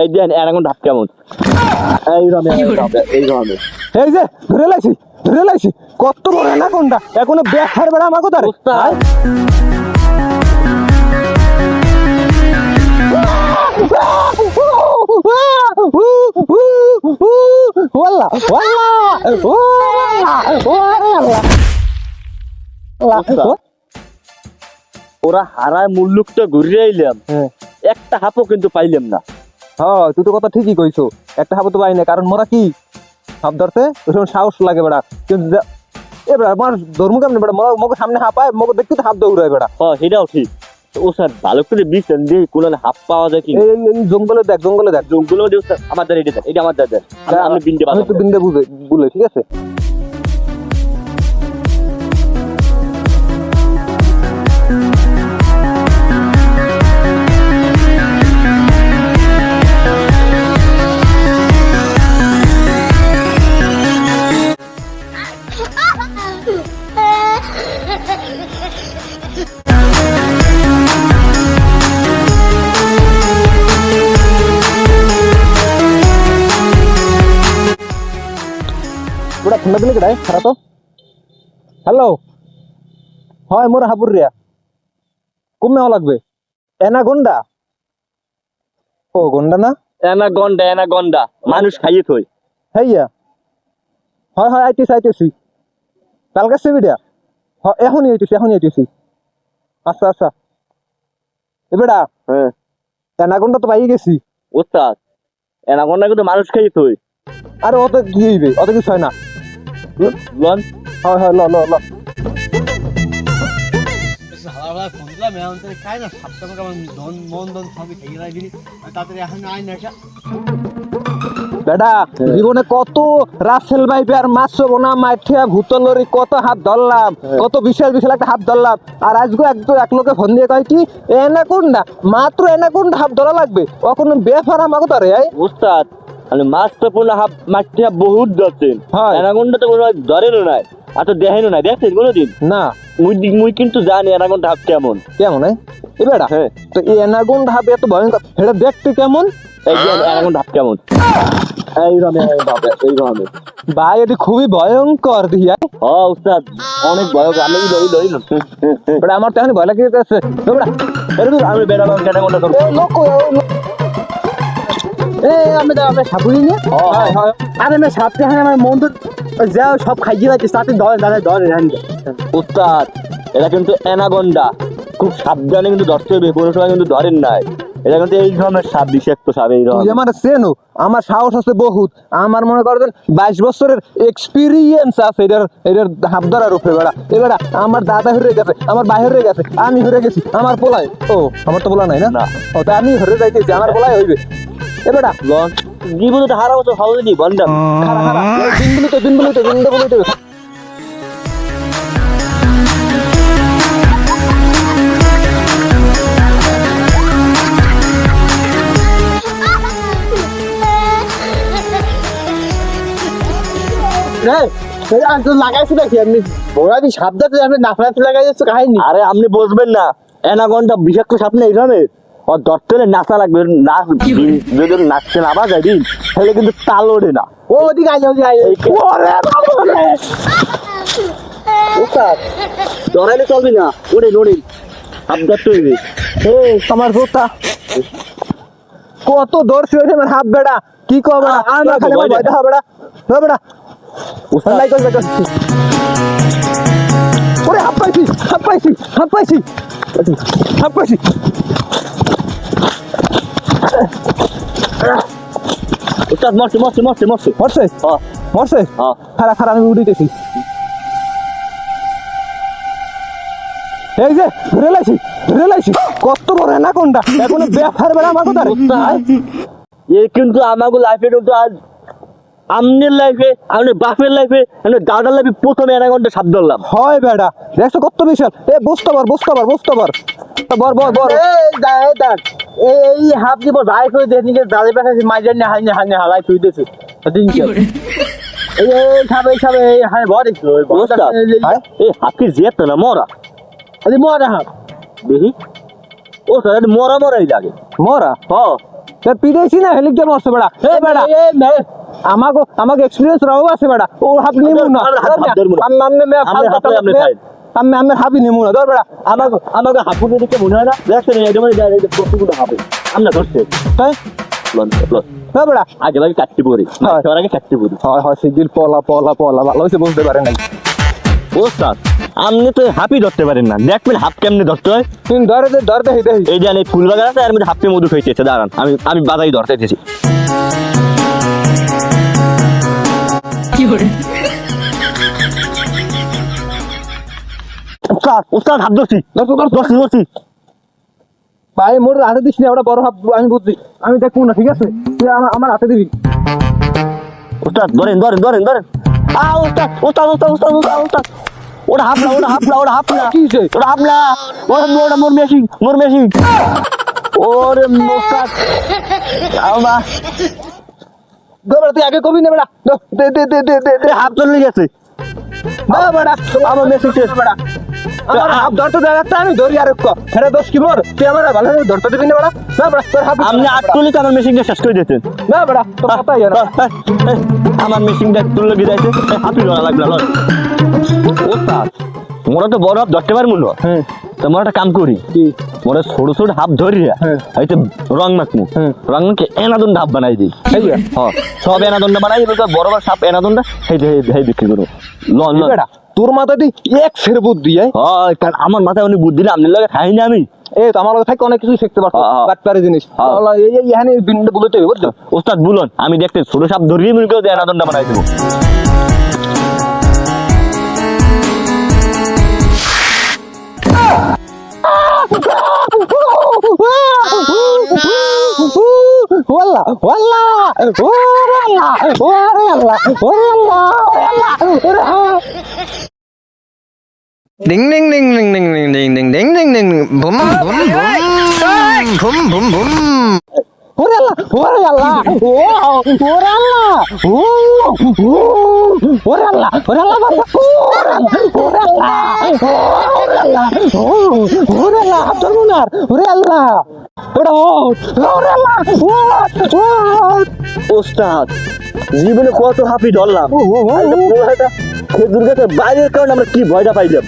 এই দেন এরকম ধাপ কেমন এই রমে এই যে ধরে লাইছি কত বড় অ্যানাকোন্ডা এখনো ব্যাখার বেড়া আমাকে ধরে উস্তাদ ওয়াল্লাহ ওরা হারায় মুল্লুকটা ঘুরে আইলাম একটা হাপও কিন্তু পাইলাম না। হ্যাঁ তুই তো কথা ঠিকই কইছো, একটা হাবো তো পাই না, কারণ মোরা কি হাফ ধরতে ওরকম সাহস লাগে বেড়া, কিন্তু এবার আমার ধর্ম কেমন বেড়া, মগে সামনে হাঁপায় মগে দেখতে তো হাত দৌড়ায় বেড়া। হ্যাঁ সেটাও ঠিক। ও স্যার ভালো করে বিছেন দিয়ে কোনো হাফ পাওয়া যায় কি? এই জঙ্গলে দেখ জঙ্গলও দিও স্যার, আমার দ্বারা এটা আমার দ্বারা আমি বিন্দে আমি তো বিন্দে বুঝে ঠিক আছে। ওটা ঠান্ডা দিলে কেডাই খারাপ তো। হ্যালো হয় মোর হাবুর রিয়া কমে লাগবে অ্যানাকোন্ডা। ও গন্ডা না অ্যানাকোন্ডা মানুষ খাইয়ে থই। হ্যাঁ হয় আইতেছি কাল কাছে বিড়া এখনই আইতেছি। আচ্ছা এবেড়া হ্যাঁ অ্যানাকোন্ডা তো পাই গেছি। ওস্তাদ অ্যানাকোন্ডা কিন্তু মানুষ খাইয়ে থই। আরে অত কি হইবে, অত কিছু হয় না। লন হয় ল বেটা জীবনে কত রাসেল ভাইপে আর মাছ বোনা মাঠিয়া ভূতলরি কত হাত ধরলাম, কত বিশাল একটা হাত ধরলাম, আর আজকে এক লোকে ফোন দিয়ে কয় কি অ্যানাকোন্ডা, মাত্র অ্যানাকোন্ডা হাত ধরা লাগবে, ও কোনো বেফার আমাকে ধরে। ওস্তাদ মানে মাছ তো পুরো হাফ মাঠিয়া বহুত ধরছেন, অ্যানাকোন্ডা তো কোনো ধরেনও নাই, আর তো দেখাইনও নাই, দেখছেন কোনোদিন না? মুই কিন্তু জানি অ্যানাকোন্ডা হাফ কেমন এ বেটা। হ্যাঁ তো এই অ্যানাকোন্ডা হাফ এত ভয়ঙ্কর, এটা দেখতে কেমন? এই যে অ্যানাকোন্ডা হাফ কেমন এই রমে ভাই এটি খুবই ভয়ঙ্কর দিয়া। উস্তাদ অনেক ভয়ঙ্কর, আমি লই বেটা আমার তো এখন ভয় লাগতেছে। আমি বেড়ালাম অ্যানাকোন্ডা ধরবো। আমি সাপুরি নিয়ে আরে আমি সাপতে আমার মন তো যা সব খাইয়ে যাচ্ছে, তাতে ধরে উস্তাদ এটা কিন্তু অ্যানাকোন্ডা, খুব সাবধানে কিন্তু ধরতে হবে, কোনো সময় কিন্তু ধরেন নাই, এটা কিন্তু এই ধরনের সাপ, বিষাক্ত সাপ। এই ধরনের আমার চেনো, আমার সাহস আছে বহুত, আমার মনে করেন 22 বছরের এক্সপিরিয়েন্স আছে এটার হাত ধরার উপরে। বেড়া এবারে আমার দাদা হয়ে গেছে, আমার ভাই হয়ে গেছে, আমি হয়ে গেছি, আমার পোলায় আমার তো পোলা নাই না, ও তাই আমি হয়ে যাইতেছি, আমার পোলায় হইবে। এবারে জীবনে তো হারা বছর হবে নি বন্ধা খারা দিন বলিতে লাগাইছি নাকি আপনি বড়া দি সাবধান, আপনি নাফরাতে লাগাই যাচ্ছে কাহিনী। আরে আপনি বসবেন না, অ্যানাকোন্ডা বিষাক্ত সাপ নেই এখানে, আর ধরতে হলে নাচা লাগবে, যদি নাচতে না যায় দিন তাহলে কিন্তু তাল ওঠে না। ওদিকে ধরাইলে চলবি না, ওড়ে হাত ধরতে হইবে। আমার বোকা কত দর্শি হয়েছে আমার হাত বেড়া, কি করবে বেড়া বেড়া ওরে হাত পাইছি উস্তাদ মরছে। খারা আমি উঠিতেছি। এই যে ধরে লাইছি কত বড় অ্যানাকোন্ডা, এখনো বেফার বেড়া আমাকে ধরে। এই কিন্তু আমাকে লাইফে কিন্তু আজ আমনের লাইফে, আমাদের বাপের লাইফে, আমাদের দাদার লাইফে প্রথমে অ্যানাকোন্ডা সাপ ধরলাম। হয় বেড়া দেখছো কত বিশাল, বুঝতে পার এই হাফ দিব ভাই কই দেখনি যে দাদা পাঠাইছে মাইজার নিয়ে হাইনে হালাই থুই দিয়েছে দিন কি এই খাবে এই হাই বড় একটু এই হাফি যেত না মরা, আরে মরা হাফ দেখি ও স্যার মরাই লাগে মরা। পিড়েছি না হেলিক দিয়ে মরছে বেড়া এ বেড়া আমাকে এক্সপিরিয়েন্স রাও আছে বেড়া ও হাফ নিমু না আমি হাফি নিমু না ধর বেড়া আমাকে হাফুর দিকে মনে হয় না দেখছেন এটা মানে কতগুলো হবে আমরা ধরছে তাই বেড়া আগে ভাগে কাটতে পড়ি আগে কাটতে পড়ি হয় সিগিল পলা ভালো হয়েছে বুঝতে পারে নাই ওস্তাদ আপনি তো হাফই ধরতে পারেন না দেখবেন হাফ কেমনে ধরতে হয় তুই ধরে এই যে ফুল বাগান আছে এর মধ্যে হাফে মধু খাইতেছে দাঁড়ান আমি বাজাই ধরতে এসেছি ওস্তাদ হাফ ধরছি ধরছি ভাই মোর হাতে দিস না ওটা বড় হাফ আমি বুঝছি আমি দেখবো না ঠিক আছে তুই আমার হাতে দিবি ওস্তাদ ধরেন ওস্তাদ ওটা হাফলা কি হইছে? ওটা মোর মেশিন ওরে ওস্তাদ আমা বেড়া তুই আগে কবি না বেড়া দে হাফ চলে গেছে বেড়া আমার মেশিন শেষ বেড়া আমার হাফ ধরতে দেয় একটা আমি ধরি আর ফেরে দোষ কি মোর তুই আমার ভালো ধরতে দিবি না বেড়া না বেড়া তোর হাফ আপনি আটটুলি তো আমার মেশিনটা শেষ করে দিতেন না বেড়া তোর কথাই না আমার মেশিনটা তুলে গিয়ে যাইছে হাফি ধরা লাগলো লয় ওস্তাদ মোরা তো বড় হাফ ধরতে পারবো না হ্যাঁ তোমার একটা কাম করি কি মোরা ছোট হাফ ধরি হ্যাঁ। হয়তো রং মাখমু হ্যাঁ। রং মাখে এনাদন্ড হাফ বানাই দিই হ্যাঁ সব এনাদন্ড বানাই দিই বড় বড় সাপ এনাদন্ড সেই বিক্রি করো লন বেড়া তোর মাথা দি এক সের বুদ্ধি হয় কারণ আমার মাথায় অনেক বুদ্ধি না আপনার লাগে খাই না আমি এই তো আমার কাছে থেকে অনেক কিছু শিখতে পারছো বাট পারে জিনিস এই এখানে বিন্দু বলতে হবে বুঝছো ওস্তাদ বলুন আমি দেখতে ছোট সাপ ধরিয়ে মনে করে এনাদন্ড বানাই দেবো ওয়াল্লা ওয়াল্লা ওয়াল্লা ওয়াল্লা ওয়াল্লা Ding ding ding ding ding ding ding ding ding ding ding boom boom boom boom boom boom. ওরাল্লা ওরাল্লা ও ওরাল্লা ও ওরাল্লা ওরাল্লা ওরাল্লা ওরাল্লা ওরাল্লা আব্দুলনার ওরাল্লা ওরা ওরাল্লা ওস্তাদ জীবনে কত হাফি ধরলাম খেজুর গাছের বাইরের কারণে আমরা কি ভয়টা পাইলাম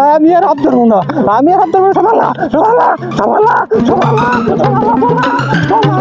আমি আর আব্দুল না আমি আর আব্দুল সামালা সামালা সামালা সামালা সামালা